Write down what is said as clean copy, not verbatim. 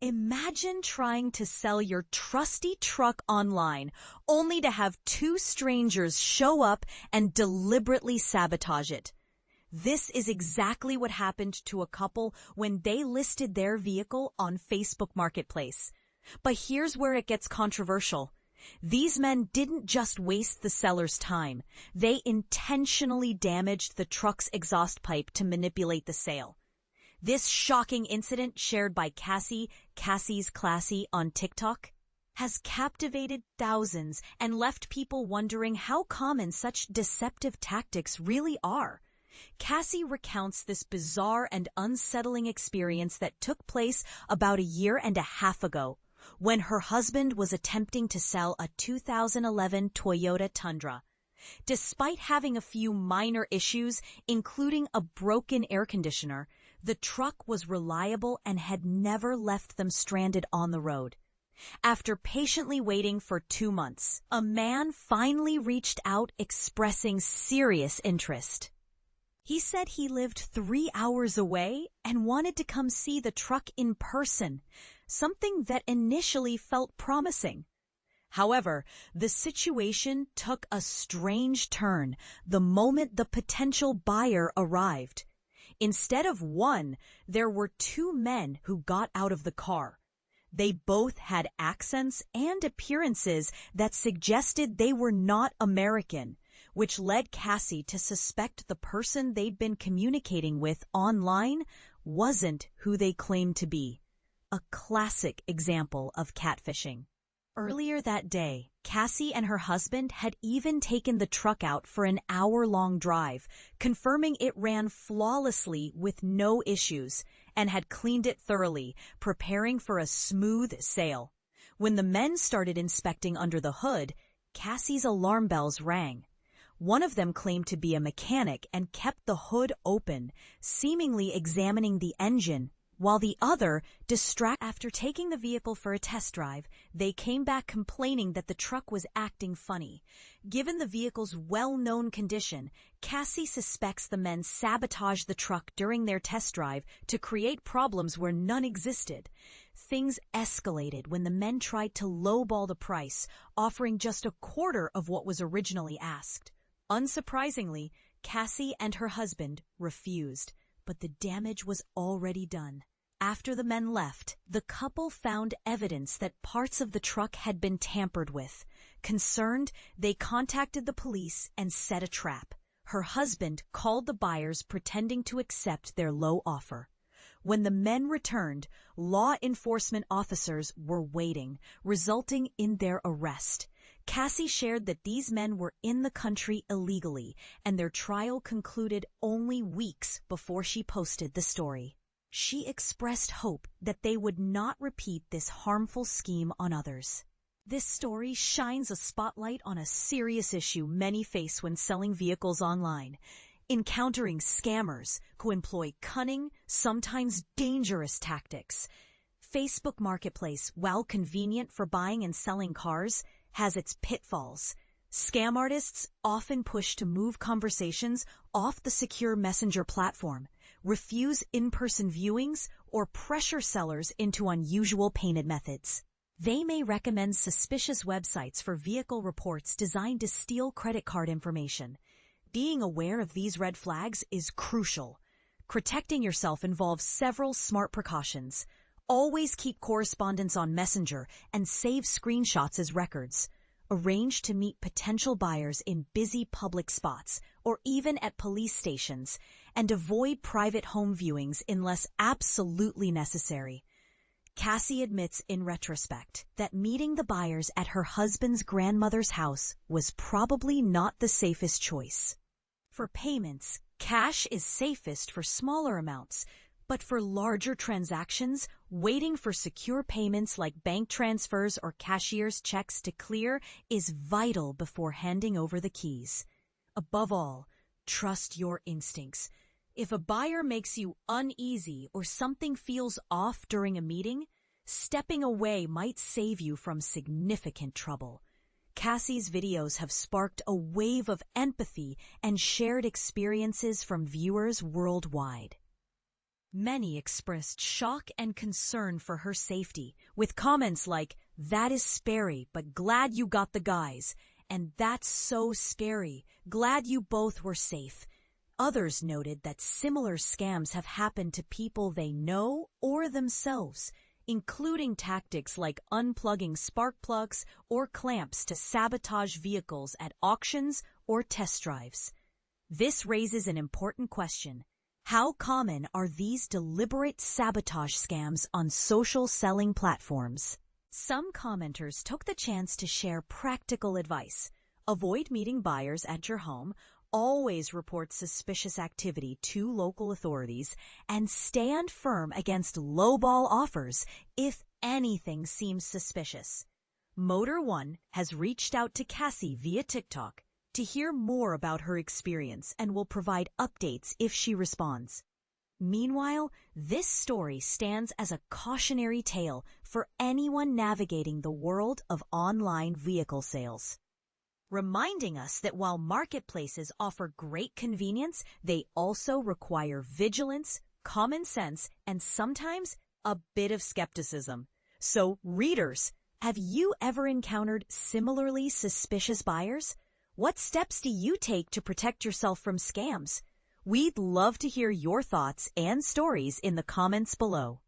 Imagine trying to sell your trusty truck online only to have two strangers show up and deliberately sabotage it. This is exactly what happened to a couple when they listed their vehicle on Facebook Marketplace. But here's where it gets controversial. These men didn't just waste the seller's time. They intentionally damaged the truck's exhaust pipe to manipulate the sale. This shocking incident, shared by Cassie's Classy on TikTok, has captivated thousands and left people wondering how common such deceptive tactics really are. Cassie recounts this bizarre and unsettling experience that took place about a year and a half ago, when her husband was attempting to sell a 2011 Toyota Tundra. Despite having a few minor issues, including a broken air conditioner, the truck was reliable and had never left them stranded on the road. After patiently waiting for 2 months, a man finally reached out expressing serious interest. He said he lived 3 hours away and wanted to come see the truck in person, something that initially felt promising. However, the situation took a strange turn the moment the potential buyer arrived. Instead of one, there were 2 men who got out of the car. They both had accents and appearances that suggested they were not American, which led Cassie to suspect the person they'd been communicating with online wasn't who they claimed to be. A classic example of catfishing. Earlier that day, Cassie and her husband had even taken the truck out for an hour-long drive, confirming it ran flawlessly with no issues, and had cleaned it thoroughly, preparing for a smooth sale. When the men started inspecting under the hood, Cassie's alarm bells rang. One of them claimed to be a mechanic and kept the hood open, seemingly examining the engine, while the other, after taking the vehicle for a test drive, they came back complaining that the truck was acting funny. Given the vehicle's well-known condition, Cassie suspects the men sabotaged the truck during their test drive to create problems where none existed. Things escalated when the men tried to lowball the price, offering just a quarter of what was originally asked. Unsurprisingly, Cassie and her husband refused, but the damage was already done. After the men left, the couple found evidence that parts of the truck had been tampered with. Concerned, they contacted the police and set a trap. Her husband called the buyers pretending to accept their low offer. When the men returned, law enforcement officers were waiting, resulting in their arrest. Cassie shared that these men were in the country illegally, and their trial concluded only weeks before she posted the story. She expressed hope that they would not repeat this harmful scheme on others. This story shines a spotlight on a serious issue many face when selling vehicles online: encountering scammers who employ cunning, sometimes dangerous tactics. Facebook Marketplace, while convenient for buying and selling cars, has its pitfalls. Scam artists often push to move conversations off the secure messenger platform, refuse in-person viewings, or pressure sellers into unusual payment methods. They may recommend suspicious websites for vehicle reports designed to steal credit card information. Being aware of these red flags is crucial. Protecting yourself involves several smart precautions. Always keep correspondence on Messenger and save screenshots as records. Arrange to meet potential buyers in busy public spots or even at police stations, and avoid private home viewings unless absolutely necessary. Cassie admits in retrospect that meeting the buyers at her husband's grandmother's house was probably not the safest choice. For payments, cash is safest for smaller amounts, but for larger transactions, waiting for secure payments like bank transfers or cashier's checks to clear is vital before handing over the keys. Above all, trust your instincts. If a buyer makes you uneasy or something feels off during a meeting, stepping away might save you from significant trouble. Cassie's videos have sparked a wave of empathy and shared experiences from viewers worldwide. Many expressed shock and concern for her safety, with comments like, "That is scary, but glad you got the guys," and "That's so scary, glad you both were safe." Others noted that similar scams have happened to people they know or themselves, including tactics like unplugging spark plugs or clamps to sabotage vehicles at auctions or test drives. This raises an important question. How common are these deliberate sabotage scams on social selling platforms? Some commenters took the chance to share practical advice. Avoid meeting buyers at your home, always report suspicious activity to local authorities, and stand firm against lowball offers if anything seems suspicious. Motor One has reached out to Cassie via TikTok to hear more about her experience and will provide updates if she responds. Meanwhile, this story stands as a cautionary tale for anyone navigating the world of online vehicle sales, reminding us that while marketplaces offer great convenience, they also require vigilance, common sense, and sometimes a bit of skepticism. So, readers, have you ever encountered similarly suspicious buyers? What steps do you take to protect yourself from scams? We'd love to hear your thoughts and stories in the comments below.